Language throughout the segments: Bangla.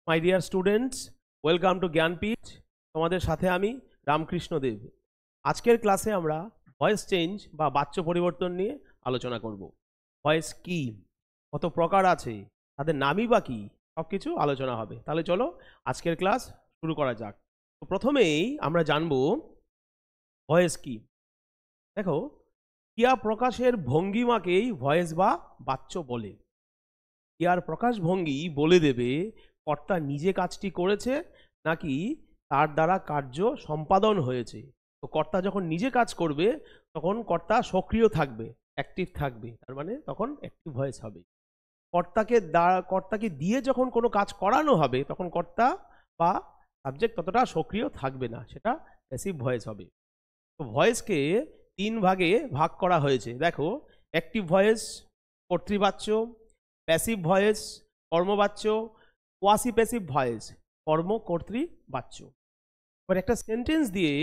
My dear students, welcome to Jnanpith. তোমাদের সাথে আমি রামকৃষ্ণ দেব। আজকের ক্লাসে আমরা ভয়েস চেঞ্জ বা বাচ্য পরিবর্তন নিয়ে আলোচনা করব। ভয়েস কি, কত প্রকার আছে, তাদের নামই বা কি, সব কিছু আলোচনা হবে। তাহলে চলো আজকের ক্লাস শুরু করা যাক। তো প্রথমেই আমরা জানবো ভয়েস কি। দেখো, ক্রিয়া প্রকাশের ভঙ্গিমাকেই ভয়েস বা বাচ্য বলে। ক্রিয়ার প্রকাশভঙ্গি বলে দেবে কর্তা নিজে কাজটি করেছে নাকি তার দ্বারা কার্য সম্পাদন হয়েছে। তো কর্তা যখন নিজে কাজ করবে তখন কর্তা সক্রিয় থাকবে, অ্যাক্টিভ থাকবে, তার মানে তখন অ্যাক্টিভ ভয়েস হবে। কর্তাকে দিয়ে যখন কোনো কাজ করানো হবে তখন কর্তা বা সাবজেক্ট ততটা সক্রিয় থাকবে না, সেটা প্যাসিভ ভয়েস হবে। তো ভয়েসকে তিন ভাগে ভাগ করা হয়েছে। দেখো, অ্যাক্টিভ ভয়েস কর্তৃবাচ্য, প্যাসিভ ভয়েস কর্মবাচ্য, কোয়াসি প্যাসিভ ভয়েস কর্মকর্তৃবাচ্য। এবার একটা সেন্টেন্স দিয়ে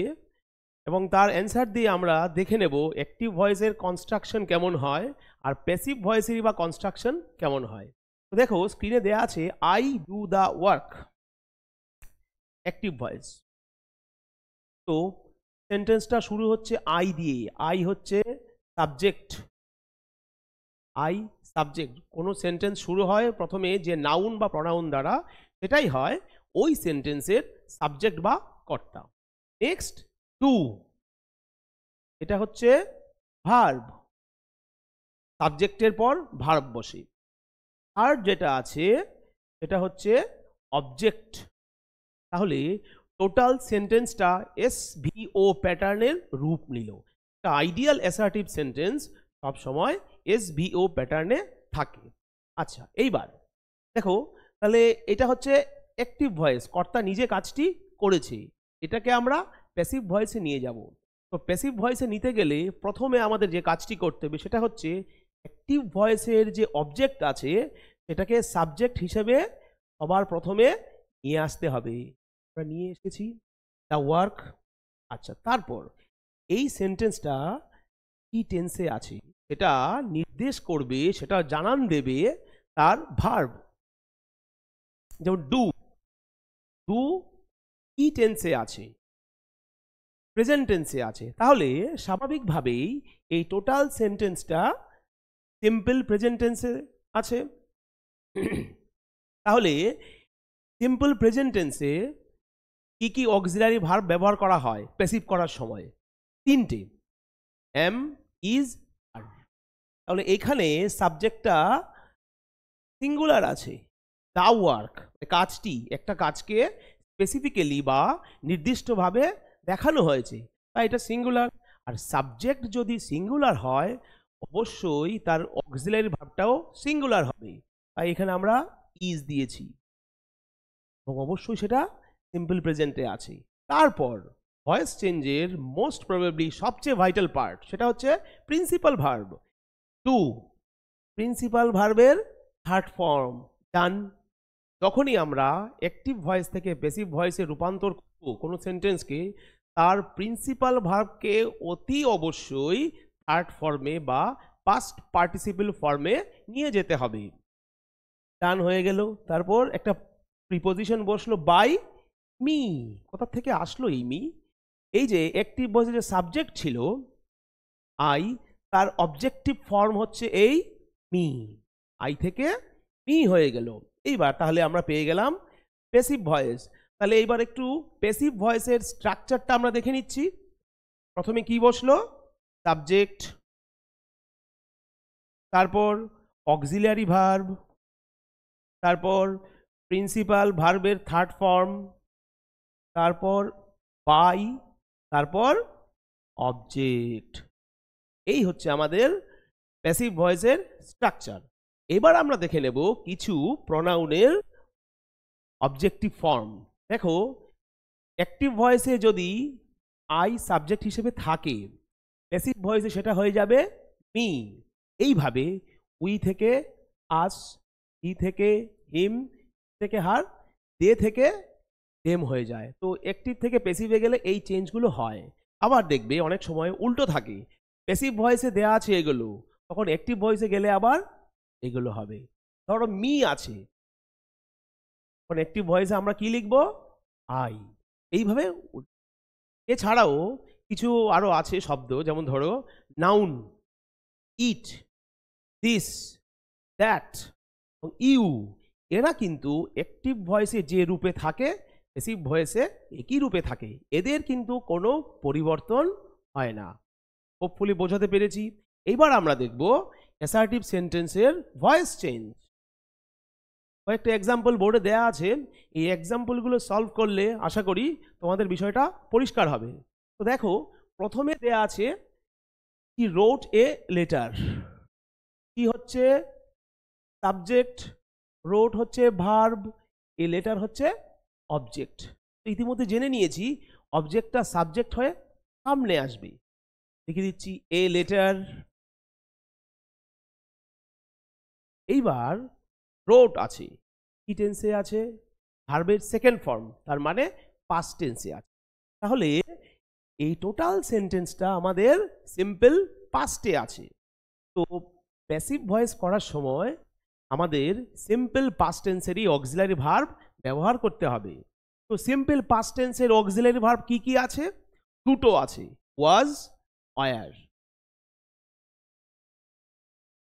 এবং তার অ্যান্সার দিয়ে আমরা দেখে নেব অ্যাক্টিভ ভয়েসের কনস্ট্রাকশন কেমন হয় আর প্যাসিভ ভয়েসেরই বা কনস্ট্রাকশন কেমন হয়। তো দেখো, স্ক্রিনে দেয়া আছে I do the work, active voice. তো সেন্টেন্সটা শুরু হচ্ছে আই দিয়ে। আই হচ্ছে সাবজেক্ট, আই সাবজেক্ট। কোনো সেন্টেন্স শুরু হয় প্রথমে যে নাউন বা প্রনাউন দ্বারা, সেটাই হয় ওই সেন্টেন্সের সাবজেক্ট বা কর্তা। নেক্সট টু, এটা হচ্ছে ভার্ব, সাবজেক্টের পর ভার্ব বসে। থার্ড যেটা আছে সেটা হচ্ছে অবজেক্ট। তাহলে টোটাল সেন্টেন্সটা এসভিও প্যাটার্নের রূপ নিল। একটা আইডিয়াল অ্যাসার্টিভ সেন্টেন্স সবসময় এসভিও প্যাটার্নে থাকে। আচ্ছা, এইবার দেখো, তাহলে এটা হচ্ছে অ্যাক্টিভ ভয়েস, কর্তা নিজে কাজটি করেছে। এটাকে আমরা প্যাসিভ ভয়েসে নিয়ে যাব। তো প্যাসিভ ভয়েসে নিতে গেলে প্রথমে আমাদের যে কাজটি করতে হবে সেটা হচ্ছে অ্যাক্টিভ ভয়েসের যে অবজেক্ট আছে সেটাকে সাবজেক্ট হিসেবে সবার প্রথমে নিয়ে আসতে হবে। আমরা নিয়ে এসেছি দ্য ওয়ার্ক। আচ্ছা, তারপর এই সেন্টেন্সটা কি টেন্সে আছে সেটা নির্দেশ করবে, সেটা জানান দেবে তার ভার্ব। যেমন ডু, ডু কি টেন্সে আছে, প্রেজেন্ট টেন্সে আছে। তাহলে স্বাভাবিকভাবেই এই টোটাল সেন্টেন্সটা সিম্পল প্রেজেন্ট টেন্সে আছে। তাহলে সিম্পল প্রেজেন্ট টেন্সে কি কি অক্সিলারি ভার্ব ব্যবহার করা হয় প্যাসিভ করার সময়? তিনটে, এম, ইজ, আর। তাহলে এখানে সাবজেক্টটা সিঙ্গুলার আছে, দ্য ওয়ার্ক, কাজটি, একটা কাজকে স্পেসিফিক্যালি বা নির্দিষ্টভাবে দেখানো হয়েছে, তাই এটা সিঙ্গুলার। আর সাবজেক্ট যদি সিঙ্গুলার হয় অবশ্যই তার অক্সিলারি ভার্বটাও সিঙ্গুলার হবে, তাই এখানে আমরা ইজ দিয়েছি এবং অবশ্যই সেটা সিম্পল প্রেজেন্টে আছে। তারপর ভয়েস চেঞ্জের মোস্ট প্রবাবলি সবচেয়ে ভাইটাল পার্ট সেটা হচ্ছে প্রিন্সিপাল ভার্ব। টু, প্রিন্সিপাল ভার্বের থার্ড ফর্ম ডান। যখনই আমরা অ্যাক্টিভ ভয়েস থেকে প্যাসিভ ভয়েসে রূপান্তর করব কোনো সেন্টেন্সকে, তার প্রিন্সিপাল ভার্বকে অতি অবশ্যই থার্ড ফর্মে বা পাস্ট পার্টিসিপল ফর্মে নিয়ে যেতে হবে। ডান হয়ে গেল। তারপর একটা প্রিপোজিশন বসলো বাই মি। কোথা থেকে আসলো এই মি? এই যে অ্যাক্টিভ ভয়েসে যে সাবজেক্ট ছিল আই, তার অবজেক্টিভ ফর্ম হচ্ছে এই মি, আই থেকে মি হয়ে গেল। এইবার তাহলে আমরা পেয়ে গেলাম প্যাসিভ ভয়েস। তাহলে এইবার একটু প্যাসিভ ভয়েসের স্ট্রাকচারটা আমরা দেখে নিচ্ছি। প্রথমে কি বসলো? সাবজেক্ট, তারপর অক্সিলারি ভার্ব, তারপর প্রিন্সিপাল ভার্বের থার্ড ফর্ম, তারপর বাই, তারপর অবজেক্ট। এই হচ্ছে আমাদের প্যাসিভ ভয়েসের স্ট্রাকচার। এবার আমরা দেখে নেব কিছু প্রনাউনের অবজেক্টিভ ফর্ম। দেখো, অ্যাক্টিভ ভয়েসে যদি আই সাবজেক্ট হিসেবে থাকে, প্যাসিভ ভয়েসে সেটা হয়ে যাবে মি। এইভাবে উই থেকে আস, হি থেকে হিম, থেকে হার, দে থেকে দেম হয়ে যায়। তো অ্যাক্টিভ থেকে প্যাসিভে গেলে এই চেঞ্জগুলো হয়। আবার দেখবে অনেক সময় উল্টো থাকে, প্যাসিভ ভয়েসে দেয়া আছে এগুলো, তখন অ্যাক্টিভ ভয়েসে গেলে আবার এগুলো হবে। ধরো মি আছে, তখন অ্যাক্টিভ ভয়েসে আমরা কি লিখব? আই। এইভাবে এছাড়াও কিছু আরো আছে শব্দ, যেমন ধরো নাউন, ইট, দিস, দ্যাট এবং ইউ, এরা কিন্তু অ্যাক্টিভ ভয়েসে যে রূপে থাকে প্যাসিভ ভয়েসে একই রূপে থাকে, এদের কিন্তু কোনো পরিবর্তন হয় না। হোপফুলি বোঝাতে পেরেছি। এইবার আমরা দেখব অ্যাসার্টিভ সেন্টেন্সের ভয়েস চেঞ্জ। কয়েকটা এক্সাম্পল বোর্ডে দেয়া আছে, এই এক্সাম্পলগুলো সলভ করলে আশা করি তোমাদের বিষয়টা পরিষ্কার হবে। তো দেখো, প্রথমে দেয়া আছে হি রোট এ লেটার। কি হচ্ছে সাবজেক্ট, রোট হচ্ছে ভার্ব, এ লেটার হচ্ছে অবজেক্ট। ইতিমধ্যে জেনে নিয়েছি অবজেক্টটা সাবজেক্ট হয়ে সামনে আসবে। লিখে দিচ্ছি এ লেটার। এইবার রোট আছে, কি টেন্সে আছে? ভার্বের সেকেন্ড ফর্ম, তার মানে পাস্ট টেন্সে আছে। তাহলে এই টোটাল সেন্টেন্সটা আমাদের সিম্পল পাস্টে আছে। তো প্যাসিভ ভয়েস করার সময় আমাদের সিম্পল পাস্ট টেন্সেরই অক্সিলারি ভার্ব ব্যবহার করতে হবে। তো সিম্পল পাস্ট টেন্সের অক্সিলারি ভার্ব কি কি আছে? দুটো আছে, ওয়াজ, ওয়ার।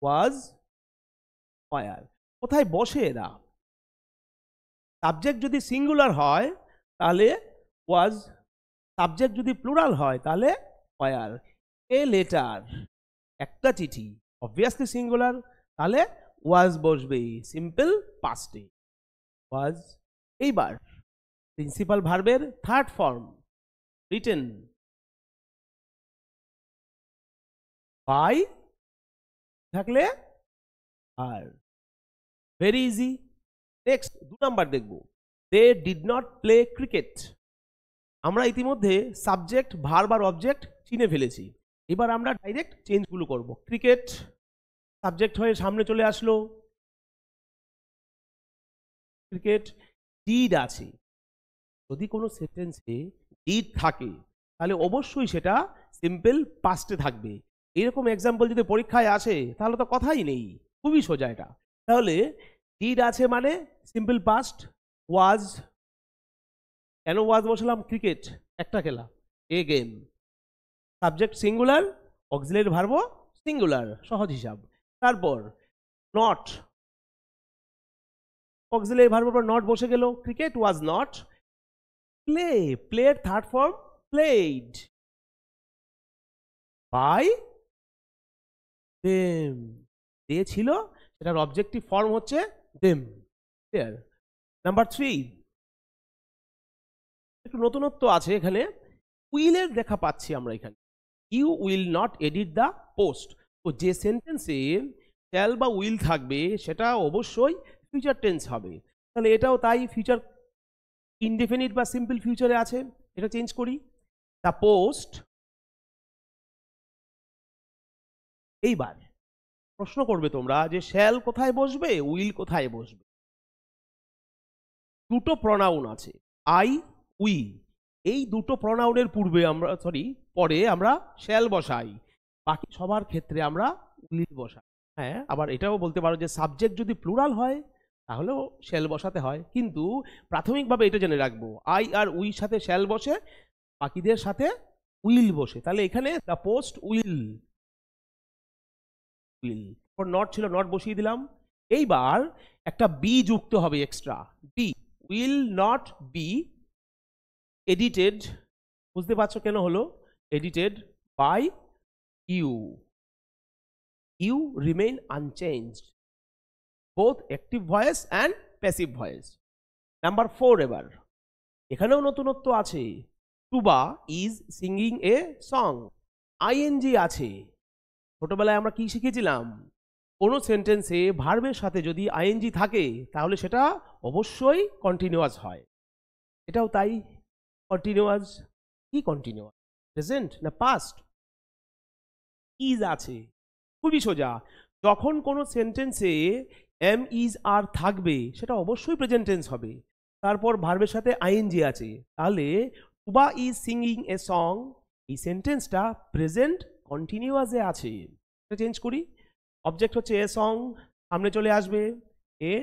ওয়াজ, ওয়ার। কোথায় বসে এরা? সাবজেক্ট যদি সিঙ্গুলার হয় তাহলে ওয়াজ, সাবজেক্ট যদি প্লুরাল হয় তাহলে ওয়ার। এ লেটার, একটা চিঠি, অবভিয়াসলি সিঙ্গুলার, তাহলে ওয়াজ বসবে সিম্পল পাস্টে, ওয়াজ। এইবার প্রিন্সিপাল ভার্বের থার্ড ফর্ম রিটেন, বাই থাকলে আর, ভেরি ইজি। নেক্সট 2 নাম্বার দেখব, they did not play cricket. আমরা ইতিমধ্যে সাবজেক্ট, ভার্ব আর অবজেক্ট চিনে ফেলেছি। এবার আমরা ডাইরেক্ট চেঞ্জগুলো করব। ক্রিকেট সাবজেক্ট হয়ে সামনে চলে আসলো, ক্রিকেট। ডিড আছে, যদি কোনো সেন্টেন্সে ডিড থাকে তাহলে অবশ্যই সেটা সিম্পল পাস্টে থাকবে। এরকম এক্সাম্পল যদি পরীক্ষায় আসে তাহলে তো কথাই নেই, খুবই সোজা এটা। তাহলে ডিড আছে মানে সিম্পল পাস্ট। ওয়াজ, কেন ওয়াজ বসালাম? ক্রিকেট একটা খেলা, a game. Subject singular, auxiliary ভার্বও সিঙ্গুলার, সহজ হিসাব। তারপর নট, অক্সিলারি ভার্বের পর নট বসে গেল, ক্রিকেট ওয়াজ নট প্লে, প্লের third form played. By them, they ছিল, সেটার অবজেক্টিভ ফর্ম হচ্ছে দেম। ক্লিয়ার? নাম্বার 3, একটু নতুনত্ব আছে এখানে, উইলের দেখা পাচ্ছি আমরা এখানে। You will not edit the post. তো যে সেন্টেন্সে শ্যাল বা উইল থাকবে সেটা অবশ্যই ফিউচার টেন্স হবে। তাহলে এটাও তাই, ফিউচার ইনডেফিনিট বা সিম্পল ফিউচারে আছে, এটা চেঞ্জ করি। The post. এইবার প্রশ্ন করবে তোমরা যে শ্যাল কোথায় বসবে, উইল কোথায় বসবে? দুটো প্রনাউন আছে, আই, উই। এই দুটো প্রনাউনের পরে আমরা শ্যাল বসাই, বাকি সবার ক্ষেত্রে আমরা উইল বসাই। হ্যাঁ, আবার এটাও বলতে পারো যে সাবজেক্ট যদি প্লুরাল হয় তাহলেও শ্যাল বসাতে হয়, কিন্তু প্রাথমিকভাবে এটা জেনে রাখবো আই আর উই সাথে শ্যাল বসে, বাকিদের সাথে উইল বসে। তাহলে এখানে the post will, will not ছিল, নট বসিয়ে দিলাম। এইবার একটা বি যুক্ত হবে extra, be, will not be edited. বুঝতে পারছো কেন হলো edited? By you, you remain unchanged, both active voice and passive voice. Number 4, এবার এখানেও নতুনত্ব আছে। Tuba is singing a song, ING আছে। ছোটবেলায় আমরা কি শিখেছিলাম? কোনো সেন্টেন্সে ভার্বের সাথে যদি আইএনজি থাকে তাহলে সেটা অবশ্যই কন্টিনিউয়াস হয়। এটাও তাই, কন্টিনিউয়াস। কি কন্টিনিউয়াস, প্রেজেন্ট না পাস্ট? ইজ আছে, খুবই সোজা। যখন কোনো সেন্টেন্সে এম ইজ আর থাকবে সেটা অবশ্যই প্রেজেন্ট টেন্স হবে। তারপর ভার্বের সাথে আইএনজি আছে, তাহলে টুবা ইজ সিঙ্গিং এ সং, এই সেন্টেন্সটা প্রেজেন্ট কন্টিনিউয়াসে আছে। এটা চেঞ্জ করি, অবজেক্ট হচ্ছে এ সং, সামনে চলে আসবে এ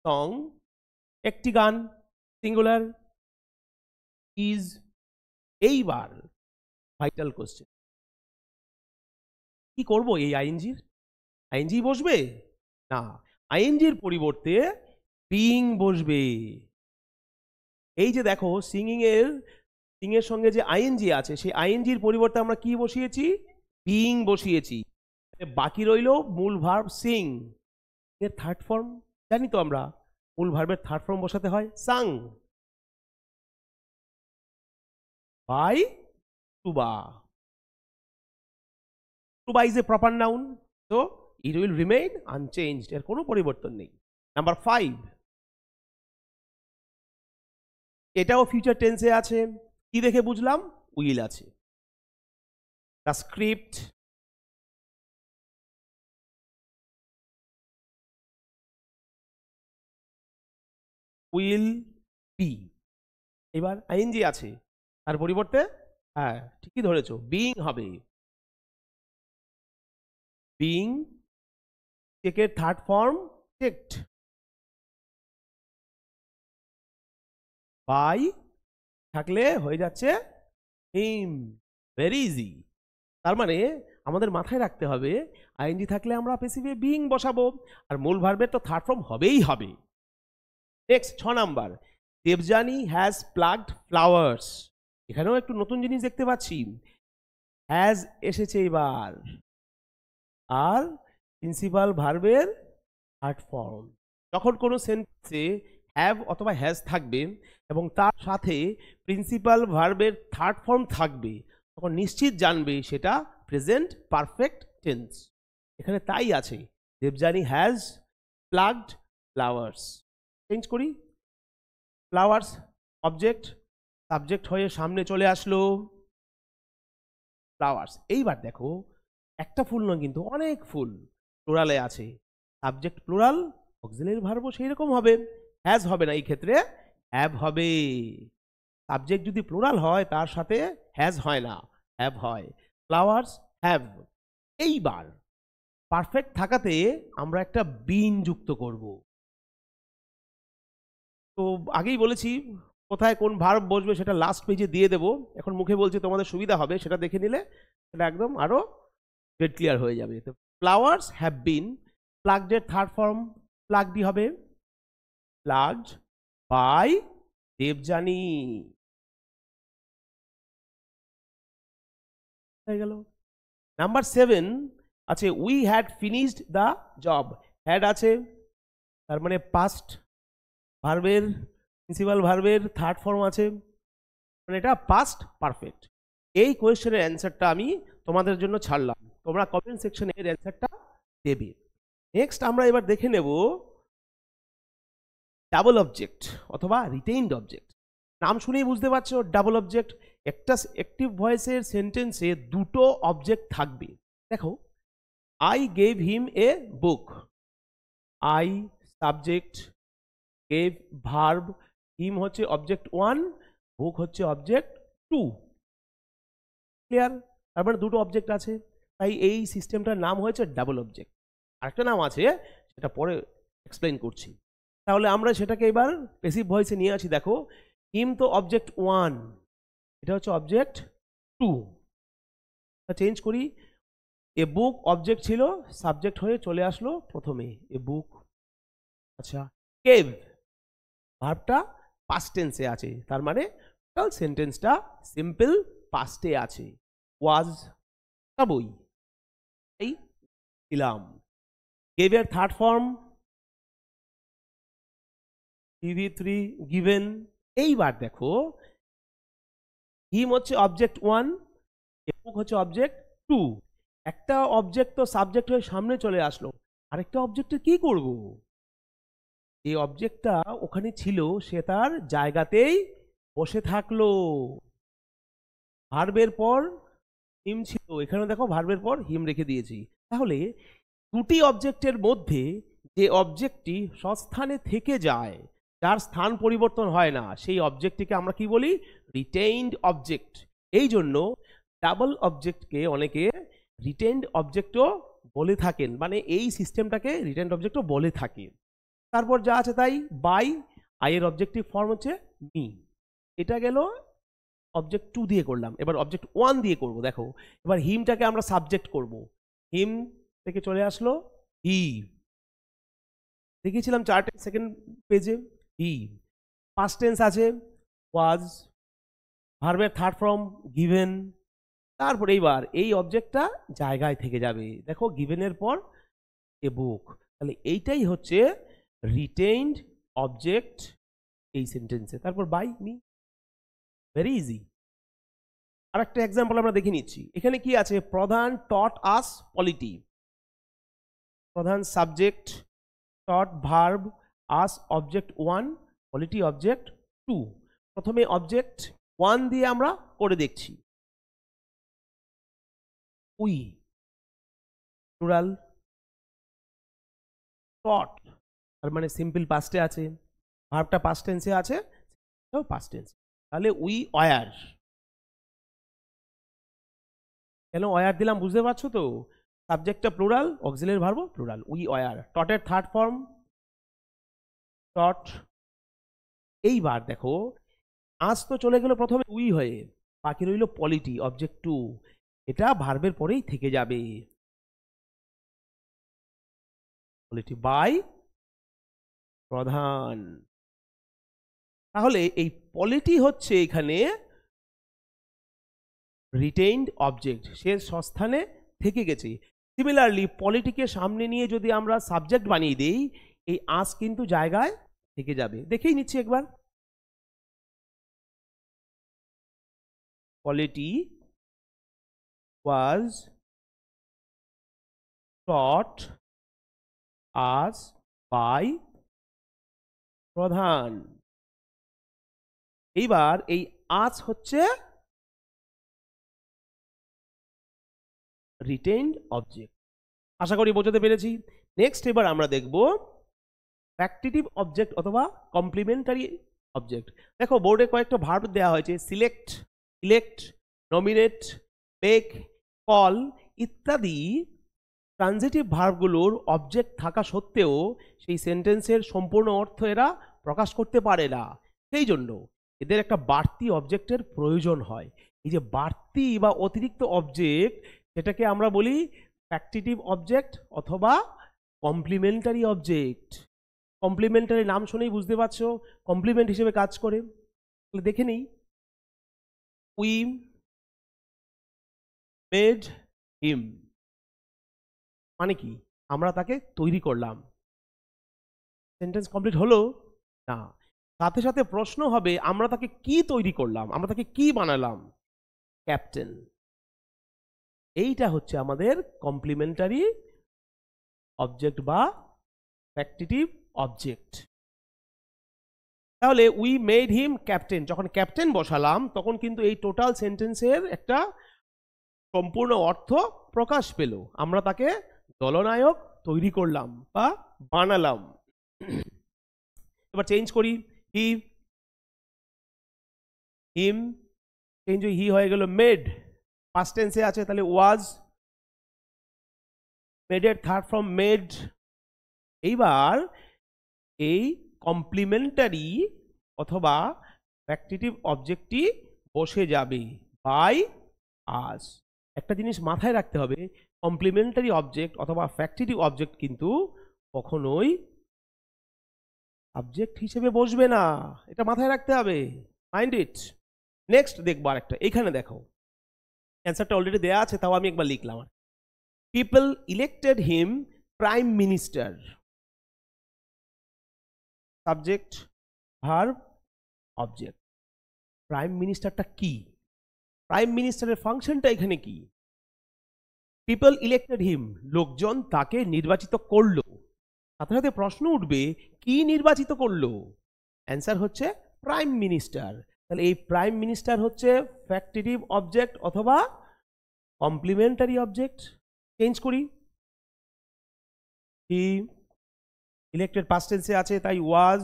সং, একটি গান, সিঙ্গুলার, ইজ। এইবার ভাইটাল কোশ্চেন, কি করব এই আইএনজি বসবে না, আইএনজির পরিবর্তে বিইং বসবে। এই যে দেখো সিং এর সঙ্গে যে আইএনজি আছে সেই আইএনজির পরিবর্তে আমরা কি বসিয়েছি, বিইং বসিয়েছি। বাকি রইল মূল ভার্ব সিং এর থার্ড ফর্ম। জানি তো আমরা মূল ভার্বের থার্ড ফর্ম বসাতে হয় sang, by Tuba. Tuba is a proper noun, so it will remain unchanged, এর কোনো পরিবর্তন নেই। নাম্বার 5, এটাও ফিউচার টেন্সে আছে। কি দেখে বুঝলাম, উইল আছে। The script, will be. এবার আইএনজি আছে, তার পরিবর্তে হ্যাঁ ঠিকই ধরেছো, বিইং হবে। বিইং চেকের থার্ড ফর্ম চেকড, বাই থাকলে হয়ে যাচ্ছে হিম। Very easy. তার মানে আমাদের মাথায় রাখতে হবে আইএনজি থাকলে আমরা পেসিভে বিইং বসাবো, আর মূল ভার্বের তো থার্ড ফর্ম হবেই হবে। Next 6 number, Debjani has plugged flowers. এখানেও একটু নতুন জিনিস দেখতে পাচ্ছি, হ্যাজ এসেছে এবার, আর প্রিন্সিপাল ভার্বের থার্ড ফর্ম। যখন কোনো সেন্টেন্সে হ্যাভ অথবা হ্যাজ থাকবে এবং তার সাথে প্রিন্সিপাল ভার্বের থার্ড ফর্ম থাকবে, তখন নিশ্চিত জানবে সেটা প্রেজেন্ট পারফেক্ট টেন্স। এখানে তাই আছে, Debjani has plugged flowers. Change করি, ফ্লাওয়ার্স অবজেক্ট, সাবজেক্ট হয়ে সামনে চলে আসলো ফ্লাওয়ার্স। এইবার দেখো একটা ফুল নয় কিন্তু অনেক ফুল, প্লুরালে আছে, সাবজেক্ট প্লুরাল, অক্সিলারি ভার্বও সেই রকম হবে, হ্যাজ হবে না, এই ক্ষেত্রে হ্যাভ হবে। সাবজেক্ট যদি প্লুরাল হয় তার সাথে হ্যাজ হয় না, হ্যাভ হয়। Flowers have. এইবার পারফেক্ট থাকাতে আমরা একটা বিন যুক্ত করব। তো আগেই বলেছি কোথায় কোন ভার্ব বসবে সেটা লাস্ট পেজে দিয়ে দেবো, এখন মুখে বলছি তোমাদের সুবিধা হবে, সেটা দেখে নিলে সেটা একদম আরো গেট ক্লিয়ার হয়ে যাবে। তো ফ্লাওয়ার্স হ্যাভ বিন, প্লাগড এর থার্ড ফর্ম প্লাগডই হবে, প্লাগড বাই দেবযানী। হয়ে গেল। নাম্বার 7 আছে, we had finished the job. Had আছে, তার মানে পাস্ট ভার্বের প্রিন্সিপাল ভার্বের থার্ড ফর্ম আছে, মানে এটা পাস্ট পারফেক্ট। এই কোয়েশ্চেনের অ্যান্সারটা আমি তোমাদের জন্য ছাড়লাম, তোমরা কমেন্ট সেকশনে এর অ্যান্সারটা দেবে। নেক্সট আমরা এবার দেখে নেব ডাবল অবজেক্ট অথবা রিটেইনড অবজেক্ট। নাম শুনেই বুঝতে পারছো ডাবল অবজেক্ট। একটা অ্যাক্টিভ ভয়েসের সেন্টেন্সে দুটো অবজেক্ট থাকবে। দেখো, I gave him a book, I subject, gave verb, him হচ্ছে অবজেক্ট 1, বুক হচ্ছে অবজেক্ট 2। ক্লিয়ার? তার মানে দুটো অবজেক্ট আছে, তাই এই সিস্টেমটার নাম হয়েছে ডাবল অবজেক্ট। আরেকটা নাম আছে, সেটা পরে এক্সপ্লেন করছি। তাহলে আমরা সেটাকে এবার প্যাসিভ ভয়েসে নিয়ে আসি। দেখো, হিম তো অবজেক্ট 1, এটা হচ্ছে অবজেক্ট 2। চেঞ্জ করি, এ বুক অবজেক্ট ছিল, সাবজেক্ট হয়ে চলে আসলো প্রথমে এ বুক। আচ্ছা, গেভ ভার্বটা পাস্ট টেন্সে আছে, তার মানে টোটাল সেন্টেন্সটা সিম্পল পাস্টে আছে। ওয়াজ তা বই, এই দিলাম। গেভ এর থার্ড ফর্ম CV3 গিভেন। এইবার দেখো, হিম হচ্ছে অবজেক্ট 1, বুক হচ্ছে অবজেক্ট 2। একটা অবজেক্ট তো সাবজেক্ট হয়ে সামনে চলে আসলো, আরেকটা অবজেক্টের কি করব? যে অবজেক্টটা ওখানে ছিল সে তার জায়গাতেই বসে থাকলো। ভার্বের পর হিম ছিল, এখানে দেখো ভার্বের পর হিম রেখে দিয়েছি। তাহলে দুটি অবজেক্টের মধ্যে যে অবজেক্টটি সস্থানে থেকে যায়, যার স্থান পরিবর্তন হয় না, সেই অবজেক্টটিকে আমরা কি বলি? Retained object. এই জন্য ডাবল অবজেক্টকে অনেকে রিটেইনড অবজেক্টও বলে থাকেন, মানে এই সিস্টেমটাকে রিটেইনড অবজেক্টও বলে থাকে। তারপর যা আছে তাই, বাই আই এর অবজেক্টিভ ফর্ম হচ্ছে মি। এটা গেল অবজেক্ট 2 দিয়ে করলাম, এবার অবজেক্ট 1 দিয়ে করব। দেখো এবার হিমটাকে আমরা সাবজেক্ট করব, হিম থেকে চলে আসলো হি, দেখিয়েছিলাম চার্টে সেকেন্ড পেজে, হি। পাস্ট টেন্স আছে ওয়াজ, ভার্বের থার্ড ফর্ম গিভেন। তারপর এইবার এই অবজেক্টটা জায়গায় থেকে যাবে, দেখো গিভেনের পর এ বুক, তাহলে এইটাই হচ্ছে রিটেইনড অবজেক্ট এই সেন্টেন্সে। তারপর বাই মি, ভেরি ইজি। আর একটা এক্সাম্পল আমরা দেখে নিচ্ছি, এখানে কি আছে, প্রধান টট আস পলিটি, প্রধান সাবজেক্ট, টট ভার্ব, আস অবজেক্ট 1, পলিটি অবজেক্ট 2। প্রথমে অবজেক্ট 1 দিয়ে আমরা করে দেখছি, উই প্লুরাল, টট তার মানে সিম্পল পাস্টে আছে, ভার্বটা পাস্ট টেন্সে আছে, পাস্ট টেন্স, তাহলে উই ওয়ার। কেন ওয়ার দিলাম বুঝতে পারছো তো, সাবজেক্টটা plural, auxiliary verb plural, we were. টটের থার্ড ফর্ম টট। এইবার দেখো আজ তো চলে গেল প্রথমে উই হয়ে, বাকি রইল পলিটি অবজেক্ট 2, এটা ভার্বের পরেই থেকে যাবে, পলিটি বাই প্রধান। তাহলে এই পলিটি হচ্ছে এখানে রিটেইনড অবজেক্ট, সে স্থানে থেকে গেছে। সিমিলারলি পলিটিকে সামনে নিয়ে যদি আমরা সাবজেক্ট বানিয়ে দিই, এই আস কিন্তু জায়গায় থেকে যাবে। দেখেই নিচ্ছি একবার, polity was taught us by প্রধান। এইবার এই আজ হচ্ছে রিটেইনড অবজেক্ট। আশা করি বোঝাতে পেরেছি। নেক্সট এবার আমরা দেখব ফ্যাক্টিটিভ অবজেক্ট অথবা কমপ্লিমেন্টারি অবজেক্ট। দেখো বোর্ডে কয়েকটা ভার্ব দেওয়া হয়েছে, select, elect, nominate, make, call ইত্যাদি। ট্রানজিটিভ ভার্বগুলোর অবজেক্ট থাকা সত্ত্বেও সেই সেন্টেন্সের সম্পূর্ণ অর্থ এরা প্রকাশ করতে পারে না, সেই জন্য এদের একটা বাড়তি অবজেক্টের প্রয়োজন হয়। এই যে বাড়তি বা অতিরিক্ত অবজেক্ট, সেটাকে আমরা বলি ফ্যাক্টিটিভ অবজেক্ট অথবা কমপ্লিমেন্টারি অবজেক্ট। কমপ্লিমেন্টারি নাম শুনেই বুঝতে পারছো কমপ্লিমেন্ট হিসেবে কাজ করে। তাহলে দেখে নিই, উই মেড হিম মানে কি, আমরা তাকে তৈরি করলাম। সেন্টেন্স কমপ্লিট হলো না, সাথে সাথে প্রশ্ন হবে আমরা তাকে কি তৈরি করলাম, আমরা তাকে কি বানালাম, ক্যাপ্টেন। এইটা হচ্ছে আমাদের কমপ্লিমেন্টারি অবজেক্ট বা ফ্যাক্টিটিভ অবজেক্ট। তাহলে উই মেড হিম ক্যাপ্টেন, যখন ক্যাপ্টেন বসালাম তখন কিন্তু এই টোটাল সেন্টেন্সের একটা সম্পূর্ণ অর্থ প্রকাশ পেল, আমরা তাকে দলনায়ক তৈরি করলাম বা বানালাম। এবার চেঞ্জ করি, হি, হিম চেঞ্জ হি হয়ে গেল মেড, পাস্ট টেন্সে আছে, তাহলে ওয়াজ, মেডের থার্ড ফর্ম মেড। এইবার এই কমপ্লিমেন্টারি অথবা ফ্যাক্টিটিভ অবজেক্টটি বসে যাবে বাই আস। একটা জিনিস মাথায় রাখতে হবে, কমপ্লিমেন্টারি অবজেক্ট অথবা ফ্যাক্টিটিভ অবজেক্ট কিন্তু কখনোই সাবজেক্ট হিসেবে বসবে না, এটা মাথায় রাখতে হবে, মাইন্ড ইট। নেক্সট দেখবো আরেকটা, এখানে দেখো অ্যান্সারটা অলরেডি দেওয়া আছে, তাও আমি একবার লিখলাম, people elected him prime minister, subject verb object. Prime মিনিস্টারটা কি, প্রাইম মিনিস্টারের ফাংশনটা এখানে কি, পিপল ইলেক্টেড হিম লোকজন তাকে নির্বাচিত করলো, সাথে সাথে প্রশ্ন উঠবে কি নির্বাচিত করলো, অ্যান্সার হচ্ছে প্রাইম মিনিস্টার। তাহলে এই প্রাইম মিনিস্টার হচ্ছে ফ্যাক্টিটিভ অবজেক্ট অথবা কমপ্লিমেন্টারি অবজেক্ট। চেঞ্জ করি, হি ইলেক্টেড পাস্ট টেন্সে আছে তাই ওয়াজ,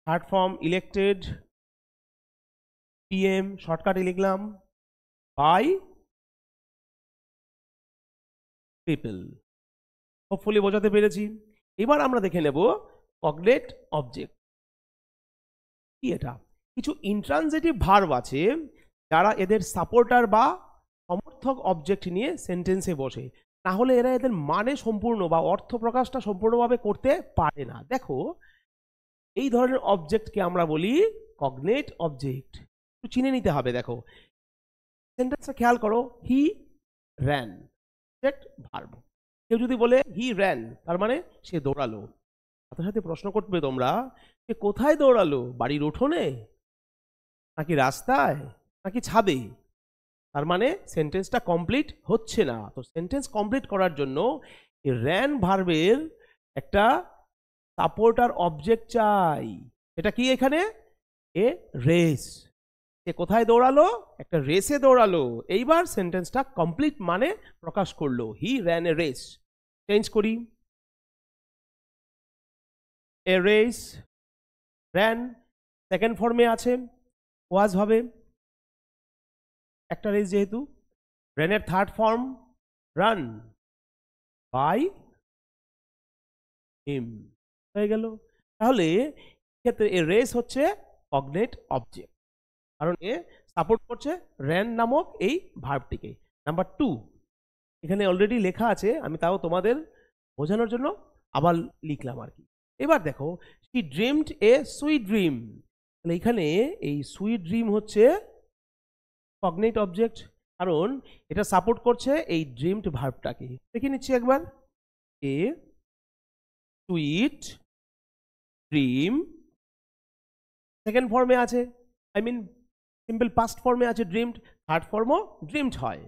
থার্ড ফর্ম ইলেক্টেড, পিএম শর্টকাটে লিখলাম, বাই পিপল। হোপফুলি বোঝাতে পেরেছি। এবার আমরা দেখে নেব কগনেট অবজেক্ট কি এটা? কিছু ইন্ট্রানজিটিভ ভার্ব আছে যারা এদের সাপোর্টার বা সমর্থক অবজেক্ট নিয়ে সেন্টেন্সে বসে, না হলে এরা এদের মানে সম্পূর্ণ বা অর্থ প্রকাশটা সম্পূর্ণভাবে করতে পারে না। দেখো, এই ধরনের অবজেক্টকে আমরা বলি কগনেট অবজেক্ট। একটু চিনে নিতে হবে। দেখো সেন্টেন্সটা খেয়াল করো, হি র্যান, অবজেক্ট ভার্ব। কেউ যদি বলে হি র্যান, তার মানে সে দৌড়ালো। সাথে সাথে প্রশ্ন করবে তোমরা, যে কোথায় দৌড়ালো? বাড়ির উঠোনে, নাকি রাস্তায়, নাকি ছাদে? তার মানে সেন্টেন্সটা কমপ্লিট হচ্ছে না। তো সেন্টেন্স কমপ্লিট করার জন্য এই র্যান ভার্বের একটা সাপোর্টার অবজেক্ট চাই। এটা কি এখানে? A race. সে কোথায় দৌড়ালো? একটা রেসে দৌড়ালো। এইবার সেন্টেন্সটা কমপ্লিট মানে প্রকাশ করলো, he ran a race. Change করি, এ রেস, র্যান সেকেন্ড ফর্মে আছে, ওয়াজ হবে, একটা রেস যেহেতু। র্যানের third form run, by him, হয়ে গেল। তাহলে ক্ষেত্রে এ রেস হচ্ছে কগনেট অবজেক্ট, কারণ এ সাপোর্ট করছে র্যান নামক এই ভার্বটিকে। নাম্বার 2, এখানে অলরেডি লেখা আছে, আমি তাও তোমাদের বোঝানোর জন্য আবার লিখলাম আর কি। এবার দেখো, she dreamed a sweet dream. তাহলে এখানে এই সুইট ড্রিম হচ্ছে কগনেট অবজেক্ট, কারণ এটা সাপোর্ট করছে এই ড্রিমড ভার্বটাকে। দেখে নিচ্ছি একবার, এ সুইট ড্রিম সেকেন্ড ফর্মে আছে, আই মিন সিম্পল পাস্ট ফর্মে আছে ড্রিমড, থার্ড ফর্মও ড্রিমড হয়।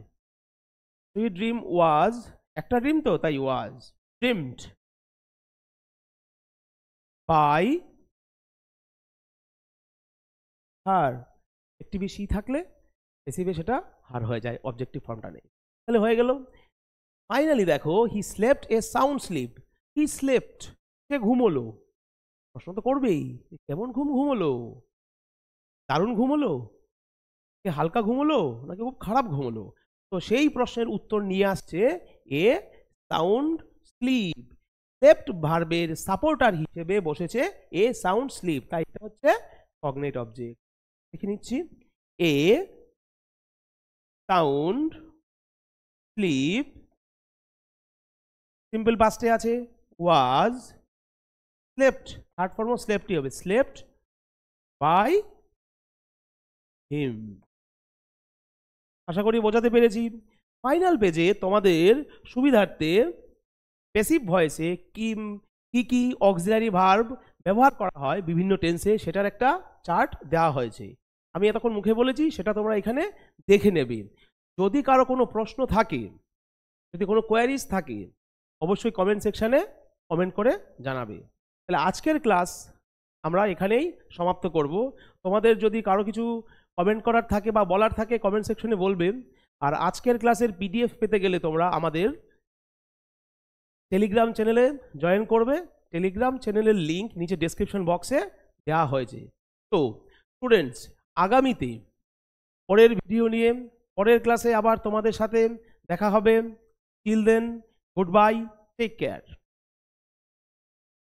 সুইট ড্রিম ওয়াজ, একটা ড্রিম তো তাই ওয়াজ ড্রিমড বাই হার। একটি বেশি থাকলে বেশি সেটা হার হয়ে যায়, অবজেক্টিভ ফর্মটা নেই। তাহলে হয়ে গেল। ফাইনালি দেখো, he slept a sound sleep. He slept, সে ঘুমোলো। প্রশ্ন তো করবেই, কেমন ঘুম ঘুমোলো? দারুণ ঘুমোলো, সে হালকা ঘুমোলো, নাকি খুব খারাপ ঘুমোলো? তো সেই প্রশ্নের উত্তর নিয়ে আসছে এ সাউন্ড স্লিপ। স্লেপ্ট ভার্বের সাপোর্টার হিসেবে বসেছে এ সাউন্ড স্লিপ, তাই এটা হচ্ছে কগনেট অবজেক্ট। দেখে নিচ্ছি, এ সাউন্ড স্লিপ সিম্পল পাস্টে আছে, ওয়াজ স্লেপ্ট, থার্ড ফর্ম স্লেপ্টই হবে, স্লেপ্ট বাই হিম। আশা করি বোঝাতে পেরেছি। ফাইনাল পেজে তোমাদের সুবিধার্থে প্যাসিভ ভয়েসে কি কি অক্সিলারি ভার্ব ব্যবহার করা হয় বিভিন্ন টেন্সে, সেটার একটা চার্ট দেওয়া হয়েছে। আমি এতক্ষণ মুখে বলেছি, সেটা তোমরা এখানে দেখে নেবে। যদি কারো কোনো প্রশ্ন থাকে, যদি কোনো কোয়ারিজ থাকে, অবশ্যই কমেন্ট সেকশানে কমেন্ট করে জানাবে। তাহলে আজকের ক্লাস আমরা এখানেই সমাপ্ত করব। তোমাদের যদি কারো কিছু কমেন্ট করার থাকে বা বলার থাকে, কমেন্ট সেকশনে বলবে। আর আজকের ক্লাসের পিডিএফ পেতে গেলে তোমরা আমাদের টেলিগ্রাম চ্যানেলে জয়েন করবে। টেলিগ্রাম চ্যানেলের লিঙ্ক নিচে ডেসক্রিপশন বক্সে দেওয়া হয়েছে। তো স্টুডেন্টস, আগামীতে পরের ভিডিও নিয়ে পরের ক্লাসে আবার তোমাদের সাথে দেখা হবে। Till then, good bye, take care.